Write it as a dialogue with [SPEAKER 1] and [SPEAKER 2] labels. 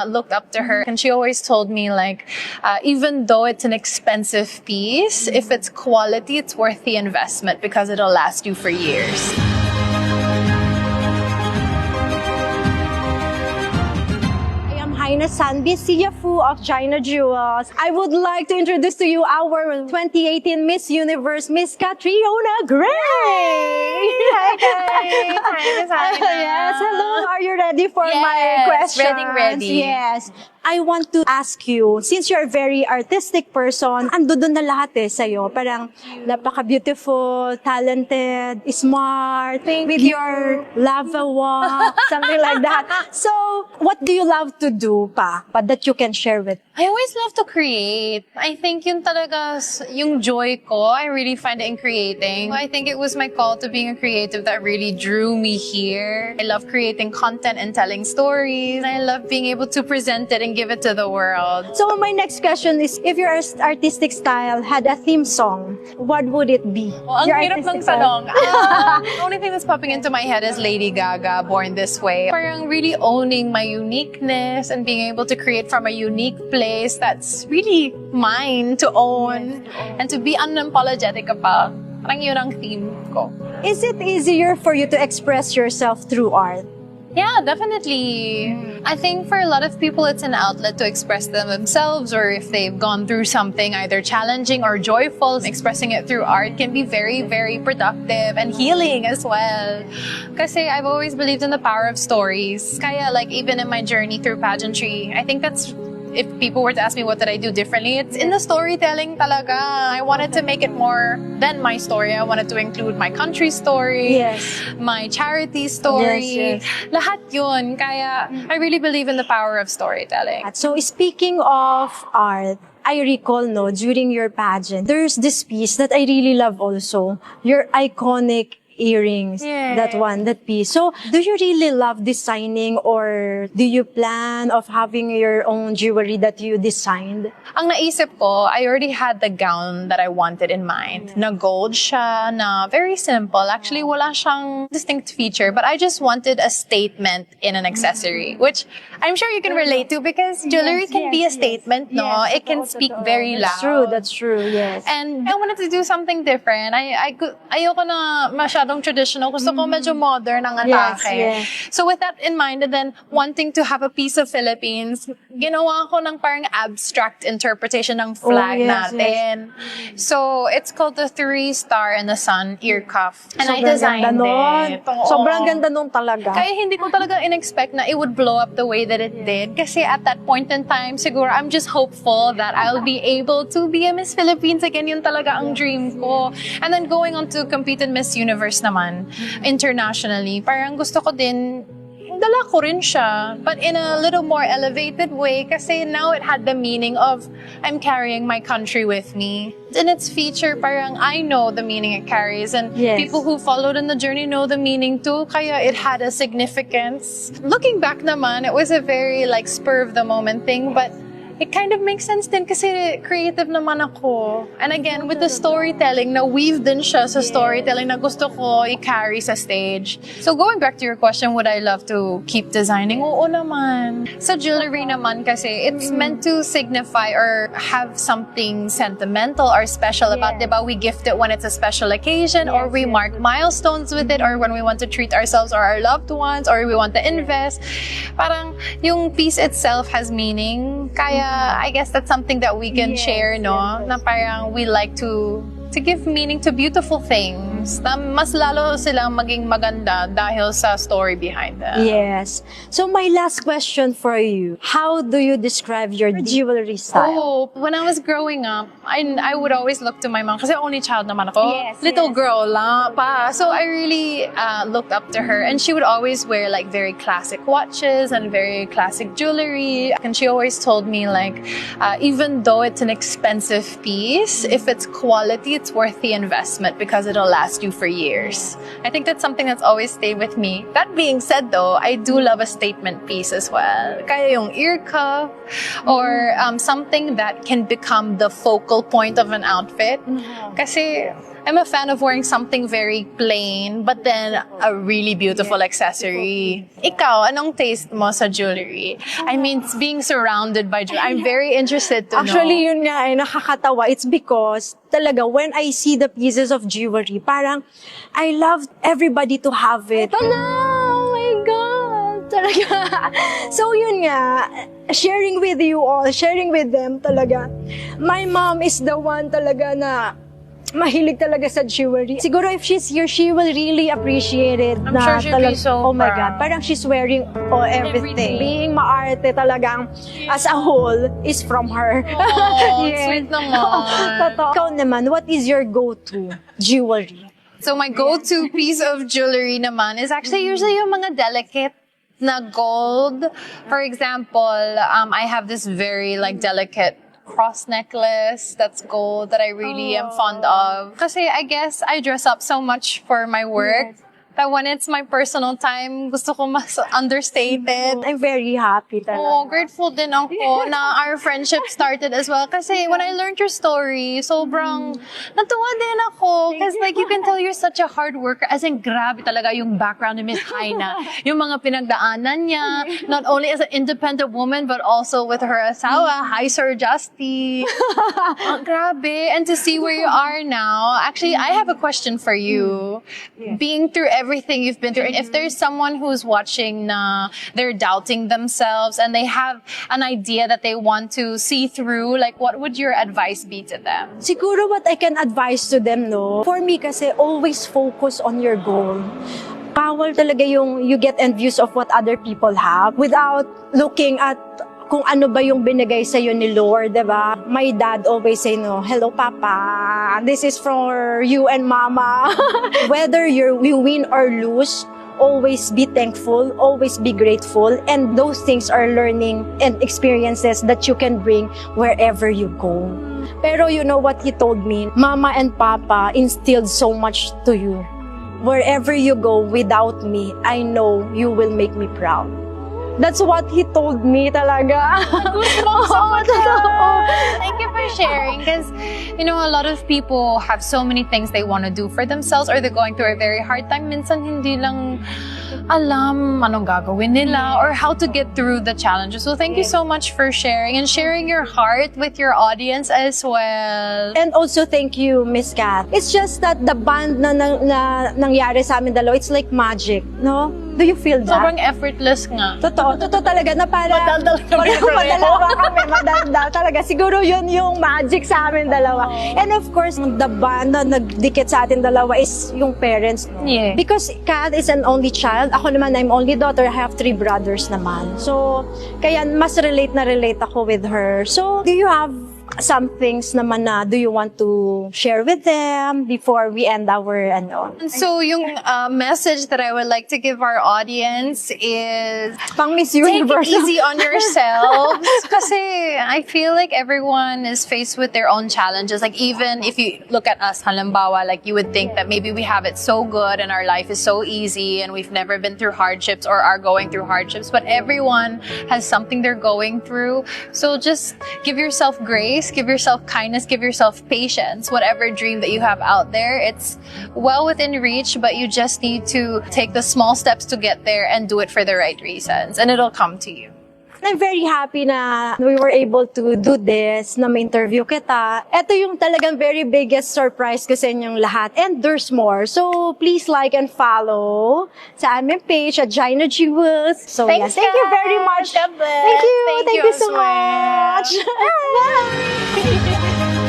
[SPEAKER 1] looked up to her, and she always told me, like, even though it's an expensive piece, if it's quality, it's worth the investment because it'll last you for years.
[SPEAKER 2] Jhaena CTto of Jhaenajewels. I would like to introduce to you our 2018 Miss Universe, Miss Catriona Gray.
[SPEAKER 1] Hi guys! Hi, Miss Haena.
[SPEAKER 2] Yes, hello. Are you ready for my questions?
[SPEAKER 1] Ready.
[SPEAKER 2] Yes. I want to ask you, since you're a very artistic person, ando doon na lahat sa'yo. Parang napaka-beautiful, talented, smart, with your lava walk, something like that. So, what do you love to do pa that you can share with?
[SPEAKER 1] I always love to create. I think yun talaga yung joy ko. I really find it in creating. I think it was my call to being a creative that really drew me here. I love creating content and telling stories. I love being able to present it and give it to the world.
[SPEAKER 2] So my next question is, if your artistic style had a theme song, what would it be?
[SPEAKER 1] Well, ang hirap ng tanong. The only thing that's popping into my head is Lady Gaga, Born This Way. Parang really owning my uniqueness and being able to create from a unique place that's really mine to own and to be unapologetic about. Parang yun ang theme ko.
[SPEAKER 2] Is it easier for you to express yourself through art?
[SPEAKER 1] Yeah, definitely. I think for a lot of people, it's an outlet to express themselves, or if they've gone through something either challenging or joyful, expressing it through art can be very, very productive and healing as well. Kasi I've always believed in the power of stories. Kaya like even in my journey through pageantry, I think that's, if people were to ask me what did I do differently, it's in the storytelling talaga. I wanted to make it more than my story. I wanted to include my country story, my charity story, lahat yun. Kaya I really believe in the power of storytelling.
[SPEAKER 2] So speaking of art, I recall, during your pageant, there's this piece that I really love also, your iconic earrings, that piece. So, do you really love designing, or do you plan of having your own jewelry that you designed?
[SPEAKER 1] Ang naisip ko, I already had the gown that I wanted in mind. Na gold siya, na very simple. Actually, wala siyang distinct feature, but I just wanted a statement in an accessory, which I'm sure you can relate to because jewelry can be a statement, no? It can speak very loud.
[SPEAKER 2] That's true, yes.
[SPEAKER 1] And I wanted to do something different. Ayoko na masyadong traditional. Gusto ko medyo modern ang atake. So with that in mind, and then wanting to have a piece of Philippines, ginawa ko ng parang abstract interpretation ng flag natin. So it's called the 3-star and the sun ear cuff. And I designed it.
[SPEAKER 2] Sobrang ganda nun talaga.
[SPEAKER 1] Kaya hindi ko talaga in-expect na it would blow up the way that it did. Kasi at that point in time, siguro I'm just hopeful that I'll be able to be a Miss Philippines again. Yun talaga ang dream ko. And then going on to compete in Miss Universe naman, internationally, parang gusto ko din, dala ko rin siya, but in a little more elevated way kasi now it had the meaning of I'm carrying my country with me. In its feature, parang I know the meaning it carries, and people who followed in the journey know the meaning too, kaya it had a significance. Looking back naman, it was a very like spur of the moment thing, but it kind of makes sense din kasi creative naman ako. And again, with the storytelling, na-weave din siya sa storytelling na gusto ko i-carry sa stage. So going back to your question, would I love to keep designing? Oo naman. Sa jewelry naman kasi, it's meant to signify or have something sentimental or special about, diba? We gift it when it's a special occasion, or we mark milestones with it, or when we want to treat ourselves or our loved ones, or we want to invest. Parang yung piece itself has meaning. Kaya I guess that's something that we can share, no? Na parang we like to give meaning to beautiful things na mas lalo silang maging maganda dahil sa story behind them.
[SPEAKER 2] Yes. So my last question for you, how do you describe your jewelry style?
[SPEAKER 1] When I was growing up, I would always look to my mom kasi only child naman ako. Little girl lang pa. So I really looked up to her, and she would always wear like very classic watches and very classic jewelry. And she always told me like, even though it's an expensive piece, if it's quality, it's worth the investment because it'll last you for years. I think that's something that's always stayed with me. That being said though, I do love a statement piece as well. Kaya yung ear cuff or something that can become the focal point of an outfit. Kasi I'm a fan of wearing something very plain, but then a really beautiful accessory. Ikaw, anong taste mo sa jewelry? I mean, it's being surrounded by jewelry. I'm very interested to know.
[SPEAKER 2] Actually, yun nga ay nakakatawa. It's because talaga when I see the pieces of jewelry, parang I love everybody to have it. Oh my God! Talaga. So yun nga, sharing with you all, sharing with them talaga. My mom is the one talaga na mahilig talaga sa jewelry. Siguro if she's here, she will really appreciate it.
[SPEAKER 1] I'm sure she'll be so
[SPEAKER 2] oh my
[SPEAKER 1] proud.
[SPEAKER 2] God, parang she's wearing everything.
[SPEAKER 1] Everything.
[SPEAKER 2] Being maarte talagang as a whole is from her.
[SPEAKER 1] Oh,
[SPEAKER 2] Yes.
[SPEAKER 1] sweet naman.
[SPEAKER 2] Totoo. Ikaw naman, what is your go-to jewelry?
[SPEAKER 1] So my go-to piece of jewelry naman is actually usually yung mga delicate na gold. For example, I have this very like delicate cross necklace that's gold that I really am fond of. Kasi I guess I dress up so much for my work that when it's my personal time, gusto ko mas understated.
[SPEAKER 2] I'm very happy talaga.
[SPEAKER 1] Oh, grateful din ako na our friendship started as well. Kasi when I learned your story, sobrang natuwa din ako. Kasi like you can tell you're such a hard worker. As in, grabe talaga yung background ni Miss Haena. Yung mga pinagdaanan niya, not only as an independent woman, but also with her asawa. Hi, Sir Justy. Grabe. And to see where you are now. Actually, I have a question for you. Being through everything you've been through, and if there's someone who's watching na they're doubting themselves and they have an idea that they want to see through, like what would your advice be to them?
[SPEAKER 2] Siguro what I can advise to them, no? For me kasi, always focus on your goal. Bawal talaga yung you get envious of what other people have without looking at kung ano ba yung binigay sa'yo ni Lord, diba? My dad always say, no, hello, Papa. This is for you and Mama. Whether you win or lose, always be thankful, always be grateful, and those things are learning and experiences that you can bring wherever you go. Pero you know what he told me? Mama and Papa instilled so much to you. Wherever you go without me, I know you will make me proud. That's what he told me talaga.
[SPEAKER 1] Thank you for sharing, because you know, a lot of people have so many things they want to do for themselves, or they're going through a very hard time. Minsan hindi lang alam anong gagawin nila or how to get through the challenges. So thank you so much for sharing and sharing your heart with your audience as well.
[SPEAKER 2] And also thank you, Miss Kat. It's just that the bond na nangyari sa amin dalawa, it's like magic, no? Do you feel that?
[SPEAKER 1] Sobrang effortless nga.
[SPEAKER 2] Totoo talaga na para
[SPEAKER 1] Madaldal kami
[SPEAKER 2] madalawa kami, madaldal talaga. Siguro yun yung magic sa amin dalawa. And of course, the bond na nagdikit sa atin dalawa is yung parents.
[SPEAKER 1] Yeah.
[SPEAKER 2] Because Kat is an only child. Ako naman, I'm only daughter. I have 3 brothers naman. So, kaya mas relate ako with her. So, do you have some things naman na do you want to share with them before we end our
[SPEAKER 1] So yung message that I would like to give our audience is
[SPEAKER 2] pang Miss
[SPEAKER 1] take
[SPEAKER 2] Universe.
[SPEAKER 1] it easy on yourselves. Kasi I feel like everyone is faced with their own challenges. Like even if you look at us, halimbawa, like you would think that maybe we have it so good and our life is so easy and we've never been through hardships or are going through hardships. But everyone has something they're going through. So just give yourself grace. Give yourself kindness, give yourself patience. Whatever dream that you have out there, it's well within reach, but you just need to take the small steps to get there and do it for the right reasons, and it'll come to you.
[SPEAKER 2] I'm very happy na we were able to do this, na ma-interview kita. Ito yung talagang very biggest surprise ko sa inyong lahat. And there's more. So, please like and follow sa aming page at jhaenajewels. So,
[SPEAKER 1] Thanks,
[SPEAKER 2] yes, thank you
[SPEAKER 1] guys.
[SPEAKER 2] very much.
[SPEAKER 1] God bless.
[SPEAKER 2] Thank you. Thank you
[SPEAKER 1] as
[SPEAKER 2] so
[SPEAKER 1] well.
[SPEAKER 2] much. Bye.